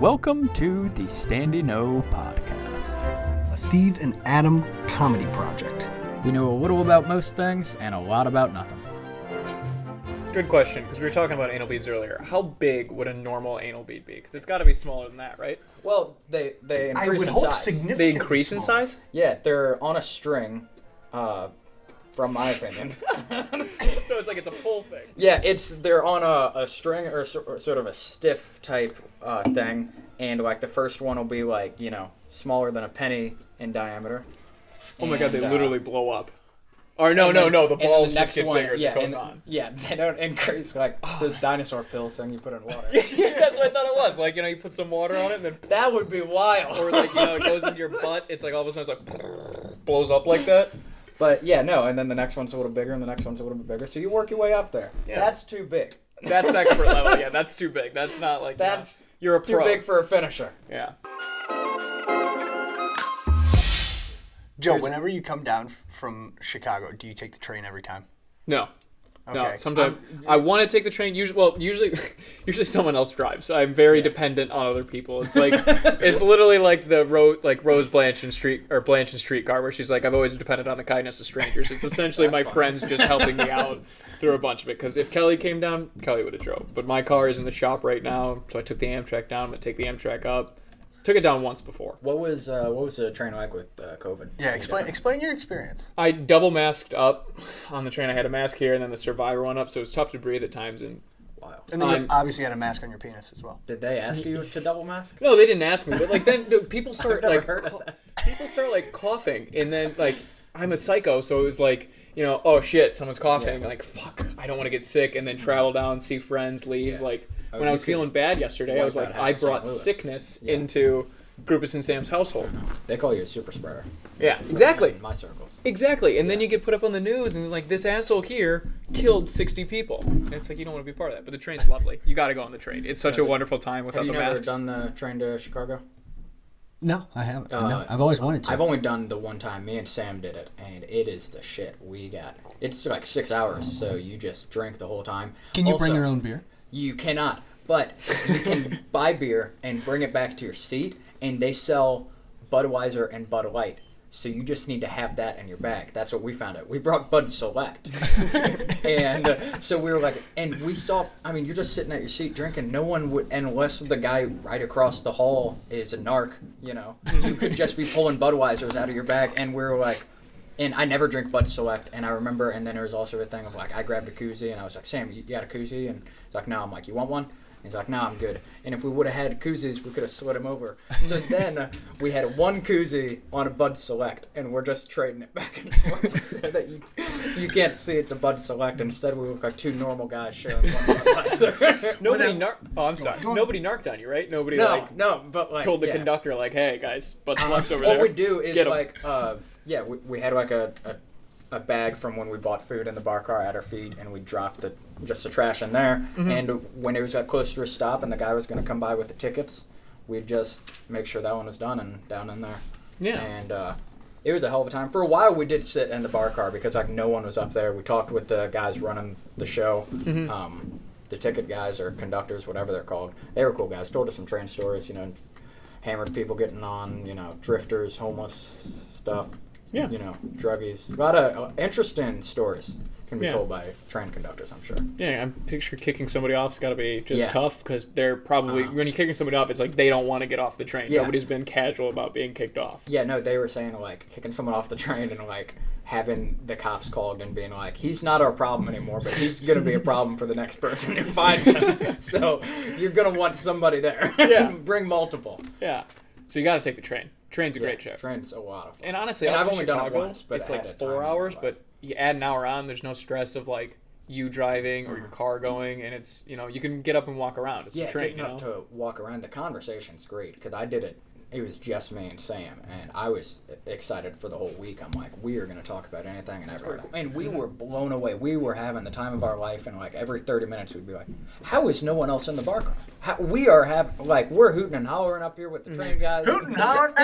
Welcome to the Standing O Podcast, a Steve and Adam comedy project. We know a little about most things and a lot about nothing. Good question, because we were talking about anal beads earlier. How big would a normal anal bead be? Because it's got to be smaller than that, right? Well, they increase I would in hope size. significantly They increase in smaller. size? Yeah, they're on a string, from my opinion. So it's like it's a pull thing. Yeah, they're on a string or sort of a stiff type thing, and like the first one will be like, smaller than a penny in diameter. Oh my god, they And, literally blow up. Or no, the balls just get bigger as it goes on. Yeah, they don't increase like the dinosaur pills thing you put in water. Yeah, that's what I thought it was. Like, you put some water on it and then... That would be wild. Or like, it goes into your butt. It's like all of a sudden it's like... blows up like that. But yeah, no, and then the next one's a little bigger and the next one's a little bit bigger. So you work your way up there. Yeah. That's too big. That's expert level. Yeah, that's too big. That's not like... That's you're a too pro. big for a finisher. Yeah. Joe, whenever you come down from Chicago, do you take the train every time? No. Okay. No, sometimes I want to take the train. Usually someone else drives. I'm very dependent on other people. It's like it's literally like the Rose Blanche and Streetcar, where she's like, I've always depended on the kindness of strangers. It's essentially my friends just helping me out through a bunch of it. Because if Kelly came down, Kelly would have drove. But my car is in the shop right now, so I took the Amtrak down. I'm gonna take the Amtrak up. Took it down once before. What was the train like with COVID? Yeah, explain your experience. I double masked up on the train. I had a mask here and then the Survivor one up, so it was tough to breathe at times. And Wow. And then you obviously had a mask on your penis as well. Did they ask you to double mask? no, they didn't ask me. But like then people start never like heard of that. people start like coughing, and then like I'm a psycho, so it was like oh shit, someone's coughing. Yeah. Like fuck, I don't want to get sick, and then travel down, see friends, leave. Yeah. Like Oh, when I you was could feeling bad yesterday, I was wipe like, out half I of St. brought Louis. sickness Yeah. into Groupus and Sam's household. They call you a super spreader. Yeah, exactly. In my circles. Exactly, and then you get put up on the news, and like this asshole here killed 60 people. And it's like you don't want to be part of that, but the train's lovely. You got to go on the train. It's such a wonderful time without Have you the never masks. done the train to Chicago? No, I haven't. No, I've always wanted to. I've only done the one time. Me and Sam did it, and it is the shit. It's like 6 hours, so you just drink the whole time. Can you bring Also, your own beer? You cannot, but you can buy beer and bring it back to your seat, and they sell Budweiser and Bud Light. So you just need to have that in your bag. That's what we found out. We brought Bud Select. And so we were like, and we saw, you're just sitting at your seat drinking. No one would, unless the guy right across the hall is a narc, you could just be pulling Budweisers out of your bag. And we were like, and I never drink Bud Select. And I remember, and then there was also a thing of like, I grabbed a koozie and I was like, Sam, you got a koozie? And he's like, no. I'm like, you want one? He's like, no, I'm good. And if we would have had koozies, we could have slid him over. So then we had one koozie on a Bud Select, and we're just trading it back and forth so that you can't see it's a Bud Select. Instead, we look like two normal guys sharing one Budweiser. Nobody narked on you, right? Nobody but told the yeah. conductor like, hey guys, Bud Select's over All there. we do is Get 'em. like, we had like a bag from when we bought food in the bar car at our feet, and we dropped just the trash in there. Mm-hmm. And when it was close to a stop and the guy was going to come by with the tickets, we'd just make sure that one was done and down in there. Yeah. And it was a hell of a time. For a while, we did sit in the bar car because like no one was up there. We talked with the guys running the show, the ticket guys or conductors, whatever they're called. They were cool guys. Told us some train stories, hammered people getting on, drifters, homeless stuff. Yeah. Druggies. A lot of interesting stories can be Yeah. told by train conductors, I'm sure. Yeah, I'm picture kicking somebody off's got to be just Yeah. tough because they're probably when you're kicking somebody off, it's like they don't want to get off the train. Yeah. Nobody's been casual about being kicked off. Yeah, no, they were saying like kicking someone off the train and like having the cops called and being like, he's not our problem anymore, but he's going to be a problem for the next person who finds him. So you're going to want somebody there. Yeah. Bring multiple. Yeah, so you got to take the train. Train's a great trip. Train's a lot of fun. And honestly, And up I've to only done it Chicago, once, but it's I had like a 4 time in my hours, life. but you add an hour on, there's no stress of like you driving or your car going, and it's you can get up and walk around. It's a train, getting up to walk around. The conversation's great because I did it. It was just me and Sam, and I was excited for the whole week. I'm like, we are going to talk about anything and everything. And we were blown away. We were having the time of our life, and like every 30 minutes we'd be like, how is no one else in the bar car? We're hooting and hollering up here with the train guys. Hooting and hollering.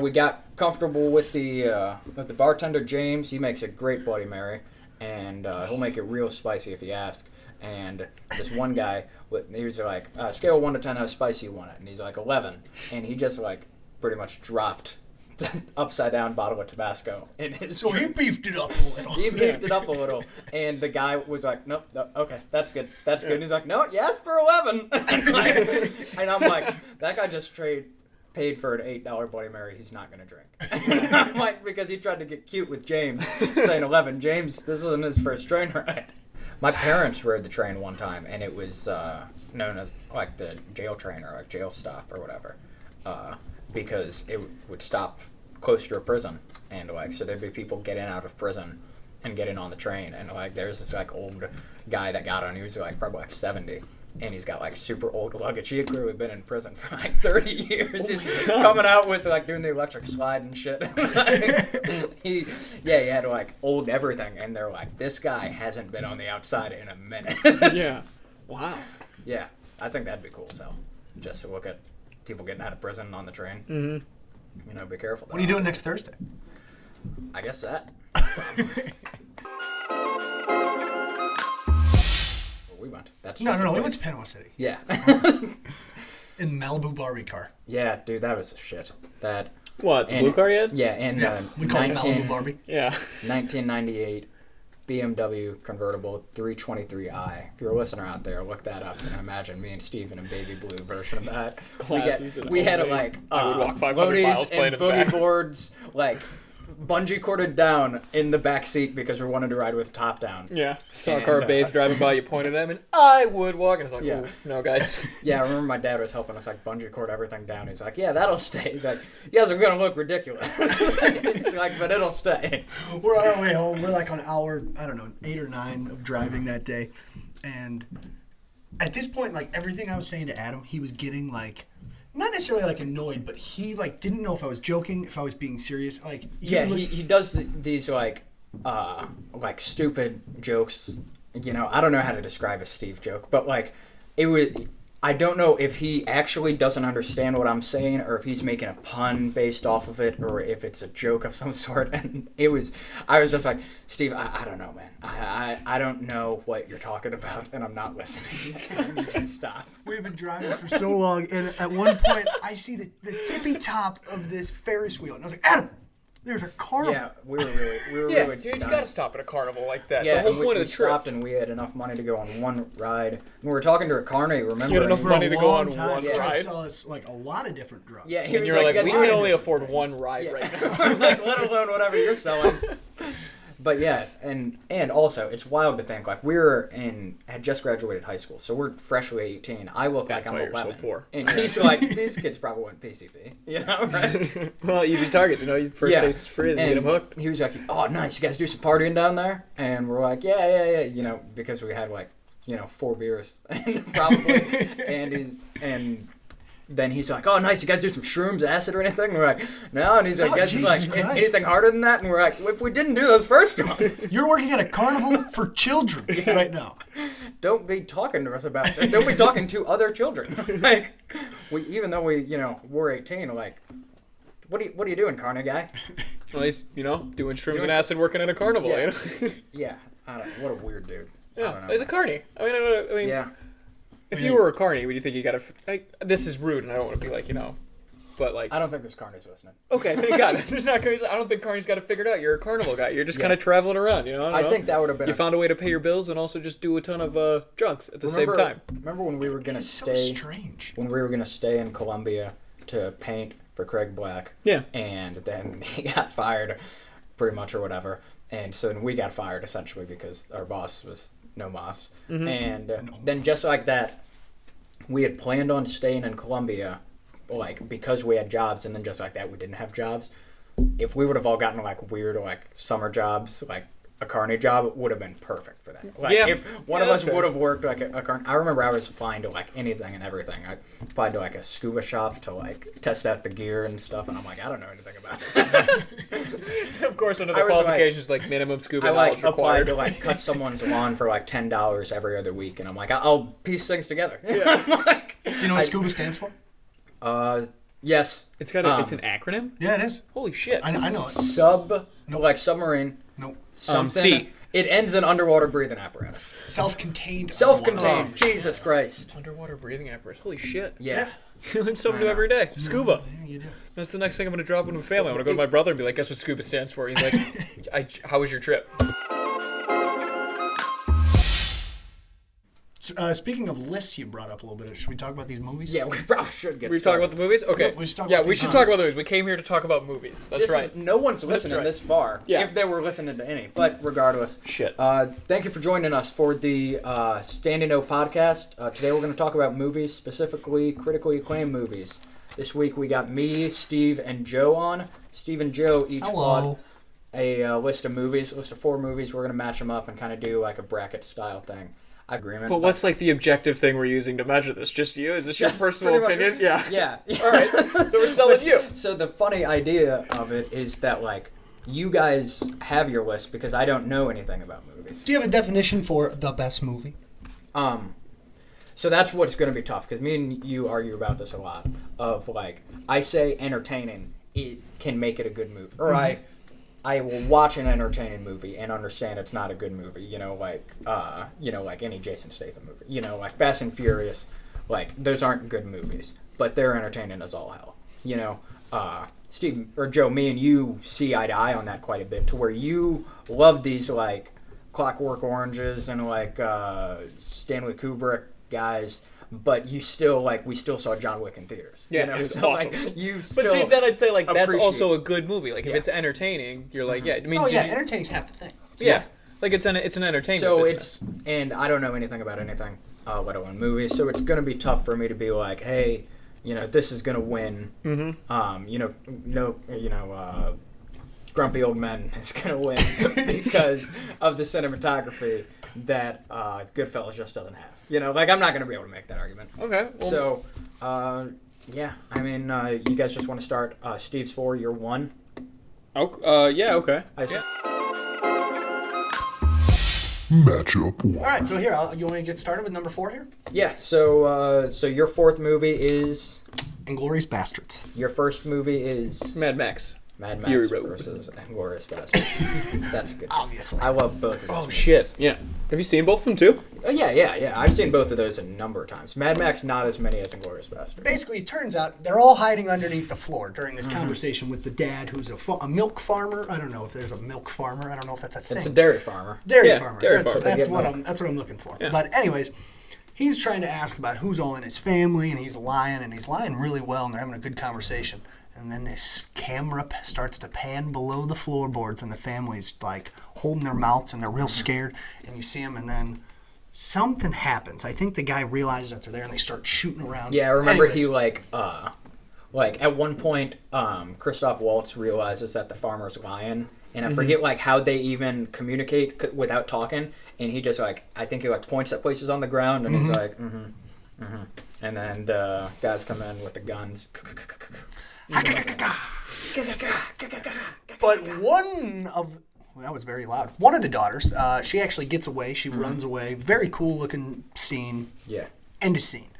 We got comfortable with the bartender James. He makes a great Bloody Mary, and he'll make it real spicy if you ask. And this one guy, he was like, scale of 1 to 10, how spicy you want it? And he's like, 11. And he just like pretty much dropped upside down bottle of Tabasco in his So he beefed it up a little. He beefed it up a little, and the guy was like, "Nope, no, okay, that's good, that's good." And he's like, "No, yes for 11." And I'm like, that guy just paid for an $8 Bloody Mary. He's not gonna drink. I'm like, because he tried to get cute with James, saying 11. James, this isn't his first train ride. My parents rode the train one time, and it was known as like the jail train or like jail stop or whatever. Because it would stop close to a prison, and like so there'd be people getting out of prison and getting on the train, and like there's this like old guy that got on. He was like probably like 70, and he's got like super old luggage. He had clearly been in prison for like 30 years. He's coming out with like doing the electric slide and shit. he had like old everything, and they're like, this guy hasn't been on the outside in a minute. Yeah. Wow. Yeah, I think that'd be cool as hell, just to look at people getting out of prison on the train. Mm-hmm. You know, be careful. What are you doing next Thursday? I guess that. Where we went. That's No. We went to Panama City. Yeah. In Malibu Barbie car. Yeah, dude, that was shit. That. What, the blue car yet? Yeah, and we call it Malibu Barbie. Yeah. 1998 BMW convertible 323i. If you're a listener out there, look that up and imagine me and Steve in a baby blue version of that. We had like I would walk 500 miles floaties playing and in the back. boogie boards, like bungee corded down in the back seat because we wanted to ride with the top down. Yeah. Saw a And, car of babes driving by, you pointed at him, and I would walk. And I was like, Yeah. oh, no, guys. Yeah, I remember my dad was helping us like bungee cord everything down. He's like, yeah, that'll stay. He's like, you guys are gonna look ridiculous. He's like, but it'll stay. We're on our way home. We're like on hour, 8 or 9 of driving that day. And at this point, like everything I was saying to Adam, he was getting like, not necessarily like annoyed, but he like didn't know if I was joking, if I was being serious. Like he does these like stupid jokes. You know, I don't know how to describe a Steve joke, but like it was. I don't know if he actually doesn't understand what I'm saying, or if he's making a pun based off of it, or if it's a joke of some sort. And I was just like, Steve, I don't know, man. I don't know what you're talking about, and I'm not listening. Just stop. We've been driving for so long, and at one point, I see the tippy top of this Ferris wheel, and I was like, Adam, there's a carnival. Yeah, we were Yeah, really dude, you dying. gotta stop at a carnival like that. Yeah, The whole and point we of the trip. stopped and we had enough money to go on one ride. And we were talking to a carny, remember? You had enough For money a to go long on time, one he tried to ride. sell us like a lot of different drugs. Yeah, he And was you're like, "You we guys can need only to-" afford things. one ride Yeah. right now. Like, let alone whatever you're selling. But yeah, and also it's wild to think like had just graduated high school, so we're freshly 18. I look That's like why I'm you're so 11, poor. and he's like, these kids probably went PCP, you know, right? Well, easy target, you know. Your first day's free and get And him hooked. he was like, "Oh, nice, you guys do some partying down there?" And we're like, "Yeah," you know, because we had like 4 beers and probably, and then he's like, "Oh, nice, you guys do some shrooms, acid, or anything?" And we're like, "No," and he's like, Oh, "Guys, Jesus like Christ. anything harder than that?" And we're like, "If we didn't do those first ones." You're working at a carnival for children right now. Don't be talking to us about that. Don't be talking to other children. Like, even though we're 18, like, what are you doing, carny guy? At least, doing shrooms and acid working at a carnival, Yeah. you know? Yeah, I don't know. What a weird dude. I Yeah, don't know. he's a carny. I mean, Yeah. if you were a carny, would you think you gotta, like, this is rude and I don't want to be like, but like, I don't think there's carnies listening. okay, thank God. There's not carnies. I don't think carnies got it figured out. You're a carnival guy. You're just kind of traveling around, I don't I know. think that would have been. You found a way to pay your bills and also just do a ton of drugs at the same time. Remember when we were gonna It's so stay? strange. When we were gonna stay in Columbia to paint for Craig Black. Yeah. And then he got fired, pretty much or whatever. And so then we got fired essentially because our boss was no mas. Mm-hmm. And then just like that, we had planned on staying in Columbia, like because we had jobs, and then just like that we didn't have jobs. If we would have all gotten like weird like summer jobs, like a carny job, it would have been perfect for that. Like, Yeah. if one Yeah, of us that's fair. would have worked like a carny. I remember I was applying to like anything and everything. I applied to like a scuba shop to like test out the gear and stuff, and I'm like, I don't know anything about it. Of course, under the I was like- qualifications, like minimum scuba I knowledge like applied required. to like cut someone's lawn for like $10 every other week, and I'm like, I'll piece things together. Yeah. I'm like, Do you know what SCUBA stands for? yes, It's got it's an acronym. Yeah, it is. Holy shit! I know it. like submarine. Nope. Something. C. It ends in underwater breathing apparatus. Self-contained. Self-contained. Oh, Jesus Christ. Underwater breathing apparatus. Holy shit. Yeah. You learn something new every day. Scuba. Yeah, you do. That's the next thing I'm going to drop into my family. I'm going to go to my brother and be like, guess what scuba stands for? He's like, how was your trip? Speaking of lists you brought up a little bit, should we talk about these movies? Yeah, we probably should get We talk about the movies? Okay. Yeah, we should talk yeah, about we these should movies. talk about the movies. We came here to talk about movies. That's right. No one's listening right. this far. Yeah. If they were listening to any. But regardless. Shit. Thank you for joining us for the Standing O podcast. Today we're going to talk about movies, specifically critically acclaimed movies. This week we got me, Steve, and Joe on. Steve and Joe each brought a list of 4 movies. We're going to match them up and kind of do like a bracket style thing. Agreement. But what's like the objective thing we're using to measure this? Just you? Is this your personal opinion? Yeah. Yeah. All right. So we're selling you. So the funny idea of it is that like you guys have your list because I don't know anything about movies. Do you have a definition for the best movie? So that's what's going to be tough because me and you argue about this a lot. Of like, I say entertaining, it can make it a good movie, or I will watch an entertaining movie and understand it's not a good movie. Like any Jason Statham movie. Like Fast and Furious, like those aren't good movies, but they're entertaining as all hell. Steve or Joe, me and you see eye to eye on that quite a bit, to where you love these like Clockwork Oranges and like Stanley Kubrick guys, but we still saw John Wick in theaters. Yeah, it was awesome. Like, but see, then I'd say like that's appreciate also a good movie. Like if it's entertaining, you're like, yeah. I mean, entertaining's half the thing. Yeah, like it's an entertainment. So business. and I don't know anything about anything, let alone movies. So it's gonna be tough for me to be like, hey, this is gonna win. Grumpy Old Men is gonna win because of the cinematography that Goodfellas just doesn't have. Like I'm not gonna be able to make that argument. Okay. Well, So, yeah. I mean, you guys just want to start Steve's 4, you're 1. yeah. Okay. Matchup 1. All right, so here, you want me to get started with number 4 here? Yeah. So your 4th movie is. Inglourious Bastards. Your first movie is Mad Max. Mad Fury Max Road. versus Inglourious Bastards. That's good. Obviously. I love both of those. Oh movies. shit. Yeah. Have you seen both of them too? Yeah. I've seen both of those a number of times. Mad Max, not as many as Inglourious Bastards. Basically, it turns out they're all hiding underneath the floor during this conversation with the dad, who's a milk farmer. I don't know if there's a milk farmer. I don't know if that's a thing. It's a dairy farmer. Dairy farmer. dairy That's, farmer. that's what I'm looking for. Yeah. But anyways, he's trying to ask about who's all in his family, and he's lying really well, and they're having a good conversation. And then this camera starts to pan below the floorboards, and the family's like holding their mouths, and they're real scared. And you see them, and then something happens. I think the guy realizes that they're there, and they start shooting around. Yeah, I remember Anyways, he like at one point, Christoph Waltz realizes that the farmer's lying, and I forget like how they even communicate without talking, and he just like I think he like points at places on the ground, and he's like, and then the guys come in with the guns. But that was very loud. One of the daughters, she actually gets away. She runs away. Very cool looking scene. Yeah. End of scene.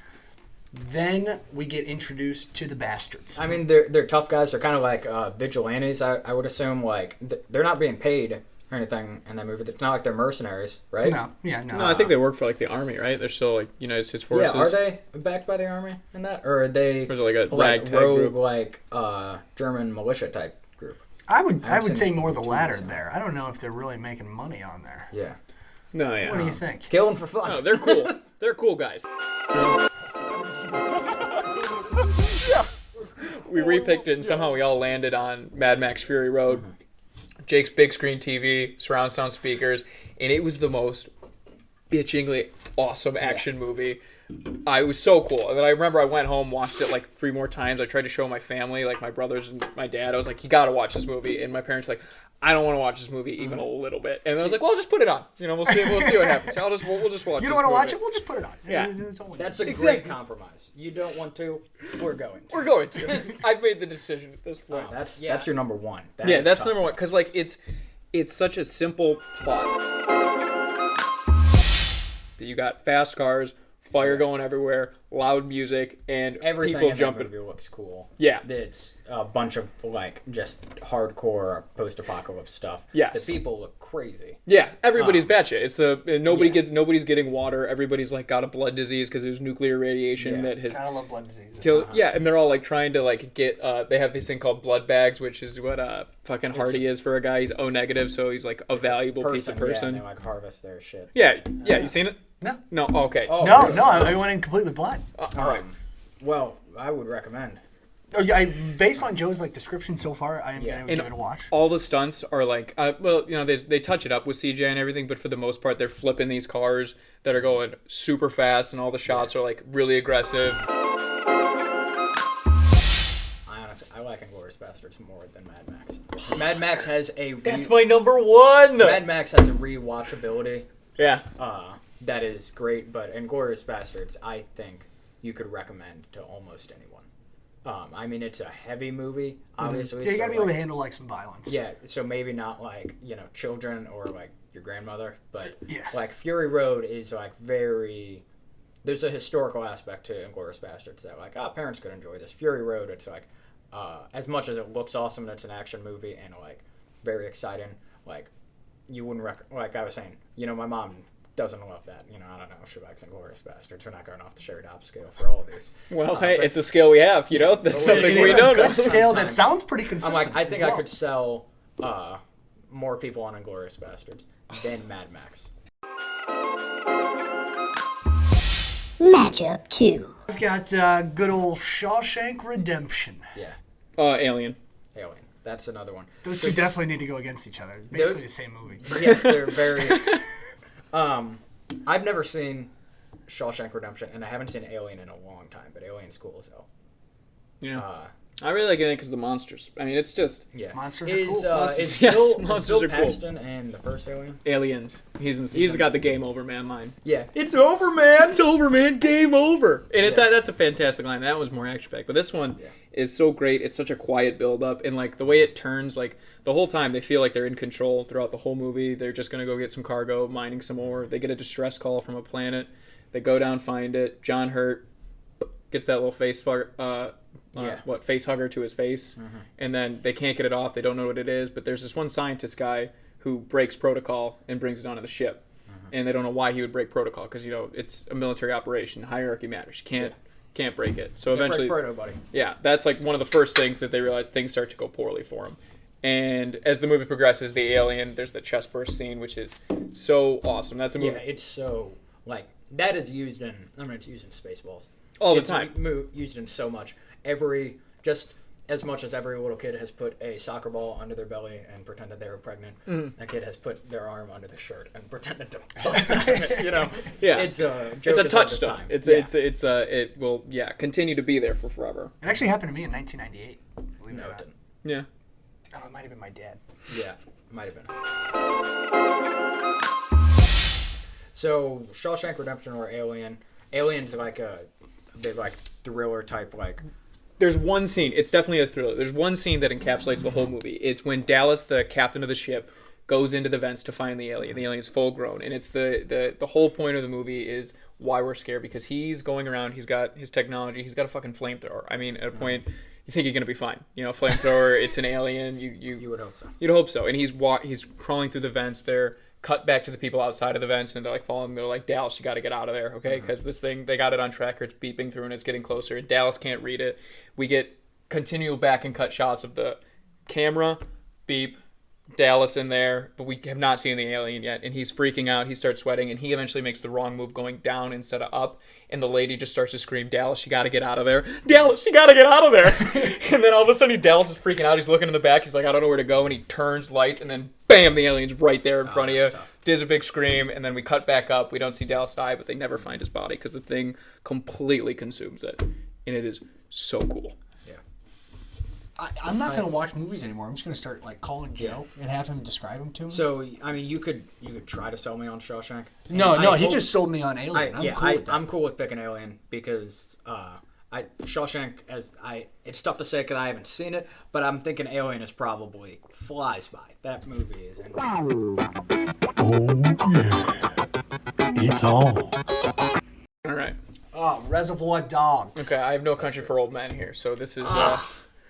Then we get introduced to the bastards. I mean, they're tough guys. They're kind of like vigilantes. I would assume like they're not being paid or anything in that movie. It's not like they're mercenaries, right? No. No, I think they work for like the army, right? They're still like United States forces. Yeah, are they backed by the army in that, or are they? Or is it like a like ragtag rogue, group? like German militia type group? I would seen say more the TV latter so. there. I don't know if they're really making money on there. Yeah. No, yeah. What do you think? Killing for fun. No, they're cool. They're cool guys. We repicked it, and somehow we all landed on Mad Max Fury Road. Jake's big screen TV, surround sound speakers, and it was the most bitchingly awesome action movie. It was so cool. And then I remember I went home, watched it like 3 more times. I tried to show my family, like my brothers and my dad. I was like, you got to watch this movie. And my parents were like, I don't want to watch this movie even a little bit. And I was like, well, just put it on. We'll see what happens. We'll just watch it. You don't want to watch it? We'll just put it on. Yeah. That's a Exactly. great compromise. You don't want to? We're going to. We're going to. I've made the decision at this point. That's your number 1. That's number 1. Because like it's such a simple plot. That you got fast cars fire going everywhere, loud music, and Everything people in jumping. that movie looks cool. Yeah. It's a bunch of like just hardcore post-apocalypse stuff. Yes. The people look crazy. Yeah, everybody's batshit. It's Yeah. nobody's getting water. Everybody's like got a blood disease because there's nuclear radiation that has Kind of love blood diseases. killed. Yeah, and they're all like trying to like get. They have this thing called blood bags, which is what fucking Hardy is for a guy. He's O negative, so he's like a valuable piece of Yeah, person. and they like harvest their shit. Yeah, you seen it? No. No, okay. Oh, No, really? no, I went in completely blind. All right. Well, I would recommend. Oh, yeah, based on Joe's like description so far, I am gonna give it a watch. All the stunts are like, they touch it up with CGI and everything, but for the most part, they're flipping these cars that are going super fast, and all the shots are like really aggressive. I like Inglourious Basterds more than Mad Max. Mad Max has a. That's my number one. Mad Max has a rewatchability. Yeah. That is great, but Inglourious Basterds, I think you could recommend to almost anyone. I mean, it's a heavy movie, obviously. Yeah, you gotta so, be able to like, handle like some violence. Yeah, so maybe not like, children or like your grandmother, but Yeah. like Fury Road is like very. There's a historical aspect to Inglourious Basterds that like, parents could enjoy this. Fury Road, it's like, as much as it looks awesome and it's an action movie and like very exciting, like you wouldn't like I was saying, my mom doesn't love that. I don't know if she likes Inglourious Basterds. We're not going off the Sherry Dobbs scale for all of these. Well, hey, it's a skill we have, That's something It we is don't a know. good scale that sounds pretty I'm consistent. like, I think as I well. could sell more people on Inglourious Basterds than Mad Max. Matchup 2. I've got good old Shawshank Redemption. Yeah, Alien. Alien. That's another one. Those two definitely need to go against each other. Basically the same movie. Yeah, they're very. I've never seen Shawshank Redemption, and I haven't seen Alien in a long time. But Alien's cool as hell. Yeah. I really like Alien because the monsters. I mean, it's just Yeah, Monsters are is, cool. Is Yes, Bill, monsters Bill are cool. Paxton and the first Alien? aliens. He's got the game over man line. Yeah, It's over, man. It's over, man. Game over. And it's Yeah. that's a fantastic line. That was more action packed. But this one is so great. It's such a quiet build up, and like the way it turns, like the whole time they feel like they're in control throughout the whole movie. They're just gonna go get some cargo, mining some ore. They get a distress call from a planet. They go down, find it. John Hurt gets that little face face hugger to his face, and then they can't get it off. They don't know what it is, but there's this one scientist guy who breaks protocol and brings it onto the ship, and they don't know why he would break protocol because it's a military operation. Hierarchy matters. You can't break it. So eventually, Proto, buddy. yeah, that's like one of the first things that they realize things start to go poorly for him. And as the movie progresses, the alien, there's the chest burst scene, which is so awesome. That's a movie Yeah, it's so like that is used in. It's used in Spaceballs all the it's time. Used in so much. Just as much as every little kid has put a soccer ball under their belly and pretended they were pregnant, Mm-hmm. a kid has put their arm under the shirt and pretended to bust it. Yeah. It's a It's a joke as old as touchstone. time. It will continue to be there for forever. It actually happened to me in 1998. Believe it No, or it not. didn't. Yeah. Oh, it might have been my dad. Yeah, might have been. So Shawshank Redemption or Alien. Alien's like a big like thriller type like. There's one scene. It's definitely a thriller. There's one scene that encapsulates the whole movie. It's when Dallas, the captain of the ship, goes into the vents to find the alien. The alien's full grown, and it's the whole point of the movie is why we're scared because he's going around. He's got his technology. He's got a fucking flamethrower. I mean, at a point, you think you're gonna be fine. Flamethrower. It's an alien. You would hope so. You'd hope so. And he's crawling through the vents. They're cut back to the people outside of the vents, and they're like following him. They're like, Dallas, you got to get out of there, okay? Because this thing, they got it on tracker. It's beeping through, and it's getting closer. Dallas can't read it. We get continual back and cut shots of the camera, beep, Dallas in there, but we have not seen the alien yet, and he's freaking out. He starts sweating, and he eventually makes the wrong move going down instead of up, and the lady just starts to scream, Dallas, you gotta get out of there. Dallas, you gotta get out of there. And then all of a sudden, Dallas is freaking out. He's looking in the back. He's like, I don't know where to go, and he turns, lights, and then bam, the alien's right there in front of you. that's tough. Does a big scream, and then we cut back up. We don't see Dallas die, but they never find his body because the thing completely consumes it, and it is so cool. I'm not going to watch movies anymore. I'm just going to start like calling Joe and have him describe them to me. So I mean, you could try to sell me on Shawshank. No, I he hope- just sold me on Alien. I'm cool with picking Alien because Shawshank it's tough to say because I haven't seen it, but I'm thinking Alien is probably flies by. That movie is. Oh, yeah. It's all. All right. Reservoir Dogs. Okay, I have No Country for Old Men here, so this is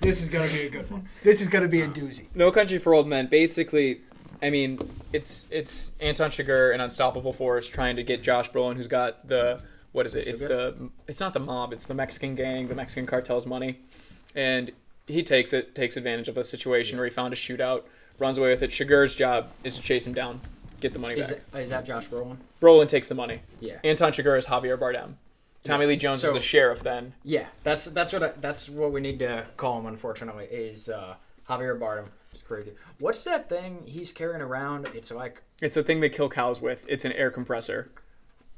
This is gonna be a good one. This is gonna be a doozy. No Country for Old Men. Basically, I mean, it's Anton Chigurh and Unstoppable Force trying to get Josh Brolin, who's got the what is it? It's not the mob. It's the Mexican gang, the Mexican cartel's money, and he takes advantage of a situation where he found a shootout, runs away with it. Chigurh's job is to chase him down, get the money back. Is that Josh Brolin? Brolin takes the money. Yeah. Anton Chigurh is Javier Bardem. Tommy Lee Jones is the sheriff then. Yeah, that's what we need to call him. Unfortunately, is Javier Bardem. It's crazy. What's that thing he's carrying around? It's a thing they kill cows with. It's an air compressor.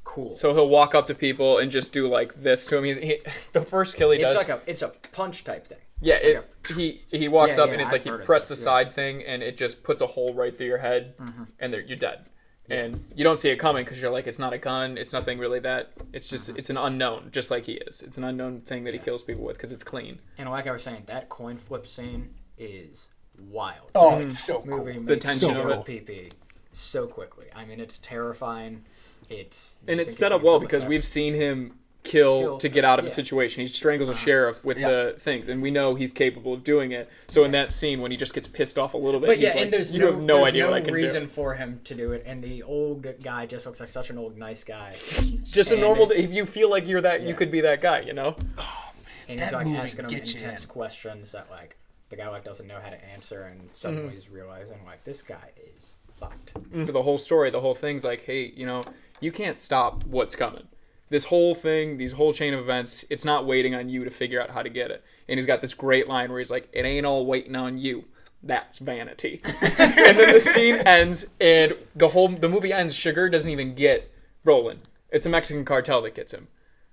Cool. So he'll walk up to people and just do like this to him. The first kill he does. It's a punch type thing. Yeah, he walks up and it's like I've you heard of press it, the side thing and it just puts a hole right through your head and you're dead. And you don't see it coming because you're like, it's not a gun, it's nothing really that. It's just it's an unknown, just like he is. It's an unknown thing that he kills people with because it's clean. And like I was saying, that coin flip scene is wild. Oh, it's so cool. Movie The tension so of it. PP so quickly. I mean, it's terrifying. It's set up well because we've seen him kill to get out of a situation. He strangles a sheriff with the things, and we know he's capable of doing it. So in that scene, when he just gets pissed off a little bit, But he's yeah, like, and there's you have no idea what I can reason do. for him to do it, and the old guy just looks like such an old nice guy. Just a normal. If you feel like you're that, you could be that guy. You know. And he's That like movie asking him gets you intense in. questions that like the guy like doesn't know how to answer, and suddenly he's realizing like this guy is fucked. For the whole story, the whole thing's like, hey, you can't stop what's coming. This whole thing, these whole chain of events, it's not waiting on you to figure out how to get it. And he's got this great line where he's like, it ain't all waiting on you. That's vanity. And then the scene ends, and the movie ends. Chigurh doesn't even get Brolin. It's the Mexican cartel that gets him.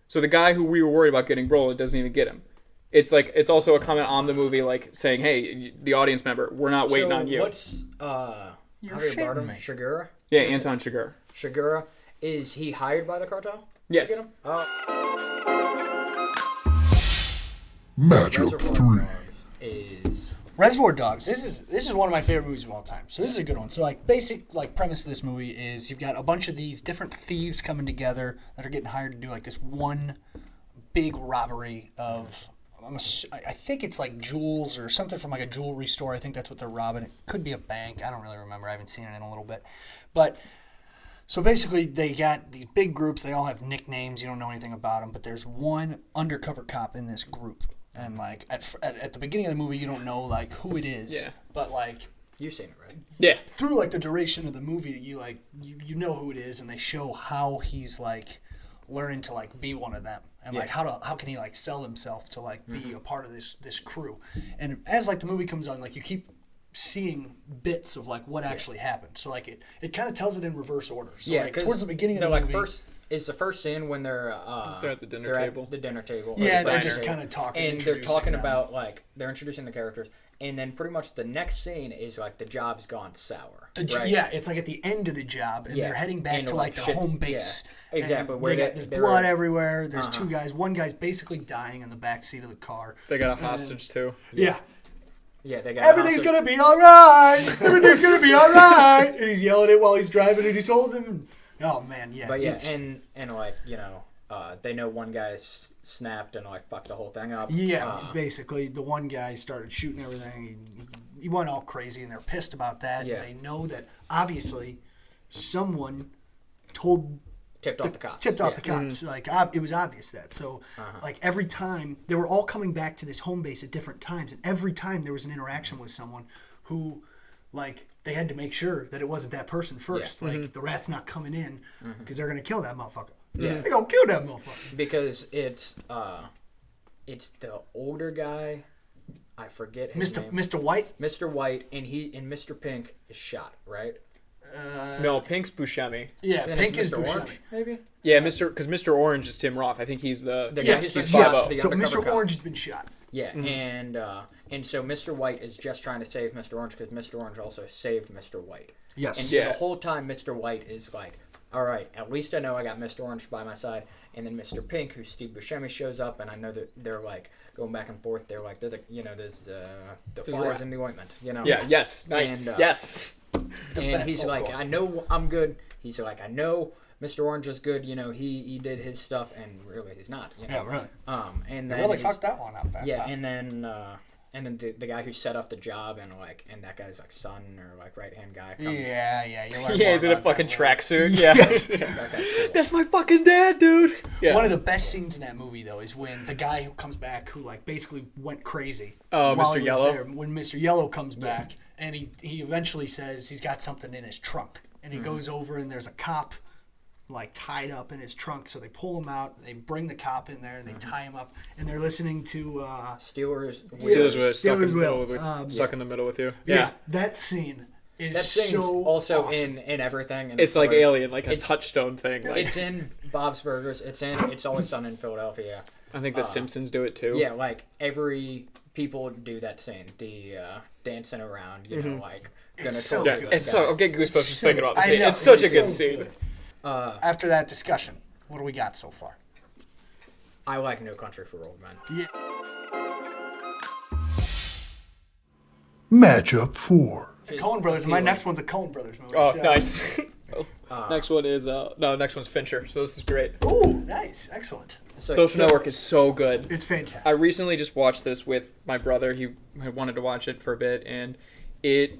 So the guy who we were worried about getting Brolin doesn't even get him. It's like it's also a comment on the movie, like saying, hey, the audience member, we're not waiting on you. What's Javier Bardem? Chigurh? Yeah, Anton Chigurh. Chigurh, is he hired by the cartel? Yes. Get him? Matchup Reservoir 3. Dogs is Reservoir Dogs. This is one of my favorite movies of all time. So this is a good one. So basic premise of this movie is you've got a bunch of these different thieves coming together that are getting hired to do like this one big robbery of I think it's like jewels or something from like a jewelry store. I think that's what they're robbing. It could be a bank. I don't really remember. I haven't seen it in a little bit. But so basically they got these big groups. They all have nicknames. You don't know anything about them. But there's one undercover cop in this group. And like at the beginning of the movie, you don't know like who it is. Yeah. But like you've seen it, right? Yeah. through like the duration of the movie, you know who it is, and they show how he's like learning to like be one of them, and like how can he like sell himself to like be a part of this crew. And as like the movie comes on, like you keep seeing bits of like what actually happened. So like it kind of tells it in reverse order. So like towards the beginning of the movie, is the first scene when they're at the dinner table. At the dinner table. Yeah, they're diner. just kind of talking, and they're introducing talking them. about like they're introducing the characters, and then pretty much the next scene is like the job's gone sour. Right? Yeah, it's like at the end of the job, and they're heading back And, to like the shit's- home base. Yeah, exactly. And Where there's they're- blood everywhere. There's two guys. One guy's basically dying in the back seat of the car. They got a hostage too. Yeah. Yeah, they got Everything's gonna be all right. Everything's gonna be all right. And he's yelling it while he's driving, and he's holding him. Oh man, yeah. But yeah, and like they know one guy's snapped and like fucked the whole thing up. yeah, basically, the one guy started shooting everything. He went all crazy, and they're pissed about that. Yeah. And they know that obviously someone tipped off the cops. Tipped off the cops. Like it was obvious that. So like every time they were all coming back to this home base at different times, and every time there was an interaction with someone who, like, they had to make sure that it wasn't that person first. Yeah. Like the rat's not coming in because they're gonna kill that motherfucker. Yeah. They're gonna kill that motherfucker. Because it's the older guy. I forget his name. Mr. White. Mr. White, and Mr. Pink is shot, right? No, Pink's Buscemi. Yeah, Then Pink it's is Mr. Buscemi. Orange, maybe. Yeah, Mr. Orange is Tim Roth. I think he's the Yes, he's yes. the So undercover Mr. cop. Orange has been shot. Yeah, and so Mr. White is just trying to save Mr. Orange because Mr. Orange also saved Mr. White. Yes. And so Yeah. the whole time Mr. White is like, all right, at least I know I got Mr. Orange by my side. And then Mr. Pink, who's Steve Buscemi, shows up, and I know that they're like going back and forth. They're like, there's the flies in the ointment, Yeah. Yes. Nice. And, yes. And he's like, I know I'm good. He's like, I know Mr. Orange is good. He did his stuff, and really he's not. Yeah, really. And They then really fucked that one up. Yeah, and then the guy who set up the job and that guy's like son or like right hand guy. Comes. Yeah. You learn Yeah, more he's in a about fucking that later. tracksuit. Yeah. Yes. That guy's cool. That's my fucking dad, dude. Yeah. One of the best scenes in that movie, though, is when the guy who comes back, who like basically went crazy. Oh, while Mr. he was Yellow? there, when Mr. Yellow comes back, and he eventually says he's got something in his trunk, and he goes over and there's a cop like tied up in his trunk, so they pull him out, they bring the cop in there, and they tie him up, and they're listening to Steelers. Steelers were stuck, Steelers in, the middle will. with, stuck in the middle with you. Yeah, that scene is That thing's so also awesome. in everything. And It's like Steelers. Alien, like a It's- touchstone thing. Like, It's in Bob's Burgers. It's always done in Philadelphia. I think the Simpsons do it too. Yeah, like every people do that scene. The dancing around, like gonna It's so torture Yeah, good. this it's guy. so. I'm getting goosebumps just so thinking about the good. I scene. know, It's such a it's good so scene. good. After that discussion, what do we got so far? I like No Country for Old Men. Matchup 4. Coen Brothers. My next one's a Coen Brothers movie. Oh, so. nice. Next one is next one's Fincher. So this is great. Ooh, nice, excellent. Social Network is so good. It's fantastic. I recently just watched this with my brother. He wanted to watch it for a bit, and it's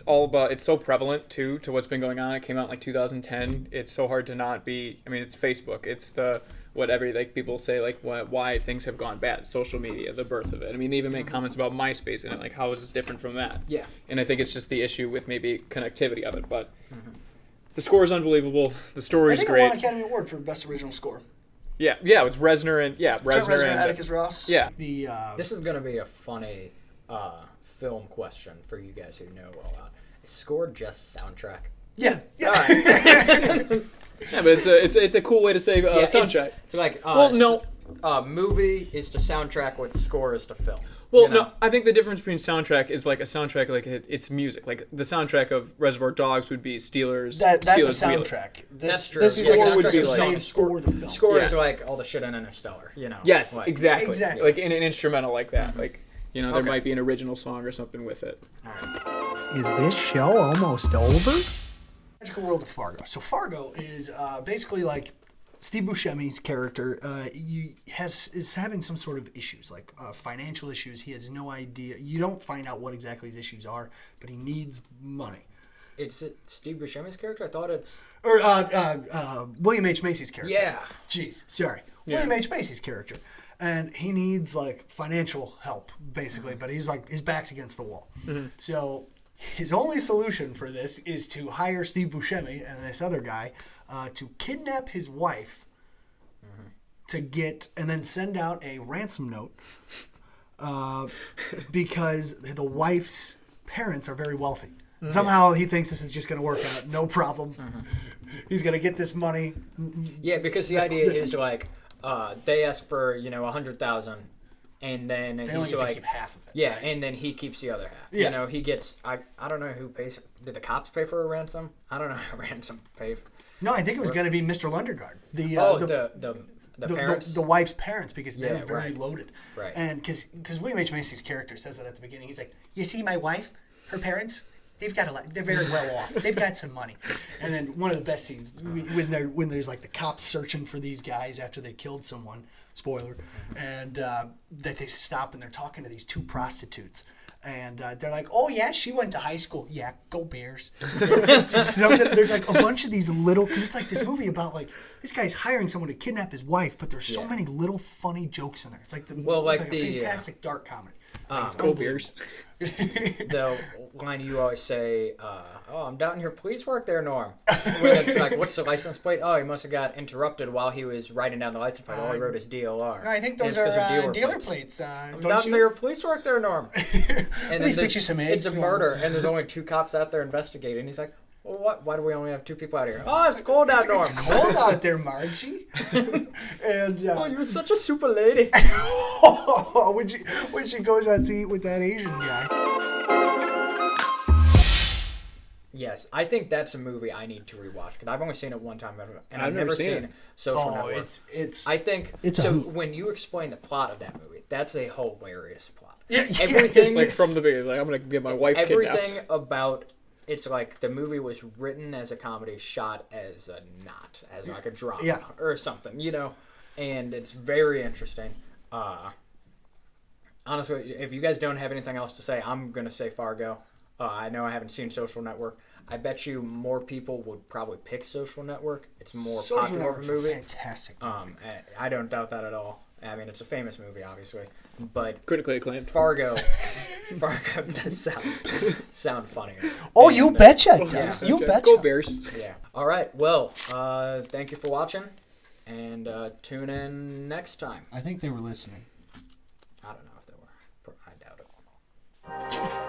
all about. It's so prevalent too to what's been going on. It came out in like 2010. It's so hard to not be. I mean, it's Facebook. It's the whatever like people say like why things have gone bad. Social media, the birth of it. I mean, they even make comments about MySpace in it. Like, how is this different from that? Yeah. And I think it's just the issue with maybe connectivity of it, but. The score is unbelievable. The I story's think great. it won Academy Award for Best Original Score. Yeah, it's Reznor and Trent Reznor and Atticus Ross. Yeah. The This is gonna be a funny film question for you guys who know all about. Is score just soundtrack? yeah. Yeah, but it's a cool way to say soundtrack. It's like Well, no. movie is to soundtrack, what score is to film. Well, you know? no, I think the difference between soundtrack is like a soundtrack, like it's music. Like the soundtrack of Reservoir Dogs would be Steelers. That's a Steelers Wheeler. soundtrack. That's true. This is Like, like score would be a like- made for the film. Score Yeah. is like all the shit in Interstellar, Yes, Like, exactly. Exactly. Like in an instrumental like that. Like there Okay. might be an original song or something with it. All right. Is this show almost over? Magical World of Fargo. So Fargo is basically like Steve Buscemi's character is having some sort of issues, like financial issues. He has no idea. You don't find out what exactly his issues are, but he needs money. It's Steve Buscemi's character? I thought it's... Or William H. Macy's character. Yeah. Jeez, sorry. Yeah. William H. Macy's character. And he needs like financial help, basically, but he's like his back's against the wall. So his only solution for this is to hire Steve Buscemi and this other guy to kidnap his wife to get and then send out a ransom note because the wife's parents are very wealthy. Somehow he thinks this is just going to work out, no problem. He's going to get this money. Yeah, because the idea is like they ask for $100,000, and then They only he's get to like, keep half of it. yeah, right? and then he keeps the other half. Yeah. He gets I don't know who pays. Did the cops pay for a ransom? I don't know how ransom pays. No, I think it was going to be Mr. Lundergaard. The parents. The wife's parents, because they're Yeah, very right. loaded. Right. And because William H. Macy's character says it at the beginning. He's like, you see my wife, her parents, they've got a lot, they're very well off. They've got some money. And then one of the best scenes, when there's like the cops searching for these guys after they killed someone, spoiler, and that they stop and they're talking to these two prostitutes. And they're like, oh, yeah, she went to high school. Yeah, go Bears. Just something, there's like a bunch of these little, because it's like this movie about like, this guy's hiring someone to kidnap his wife, but there's so many little funny jokes in there. It's like, it's like a fantastic dark comedy. It's Go Bears. The line you always say, oh, I'm doubting your police work there, Norm. When it's like, what's the license plate? Oh, he must have got interrupted while he was writing down the license plate. All he wrote is DLR. I think And those it's 'cause are of dealer plates. I'm Don't doubting you? your police work there, Norm. And me then fix you some eggs, It's a Norm. murder, and there's only 2 cops out there investigating. He's like, well, what? Why do we only have 2 people out here? Oh, it's cold out, Norm. It's cold out there, Margie. And Oh, you're such a super lady. when she goes out to eat with that Asian guy. Yes, I think that's a movie I need to rewatch because I've only seen it one time, and I've I've never never seen seen it. Social Oh, Network. it's I think It's a so. hoot. When you explain the plot of that movie, that's a hilarious plot. Yeah, Everything, Like from the beginning, like I'm gonna get my wife everything kidnapped. about it's like the movie was written as a comedy, shot as as like a drama Yeah. or something, and it's very interesting. Honestly, if you guys don't have anything else to say, I'm going to say Fargo. I know I haven't seen Social Network. I bet you more people would probably pick Social Network. It's more Social popular Network's movie. a fantastic movie. I don't doubt that at all. I mean, it's a famous movie, obviously, but Critically acclaimed. Fargo does sound funnier. Oh, you And, betcha it does. Yeah. You Okay. betcha. Go Bears. Yeah. All right. Well, thank you for watching, and tune in next time. I think they were listening. I don't know if they were. I doubt it.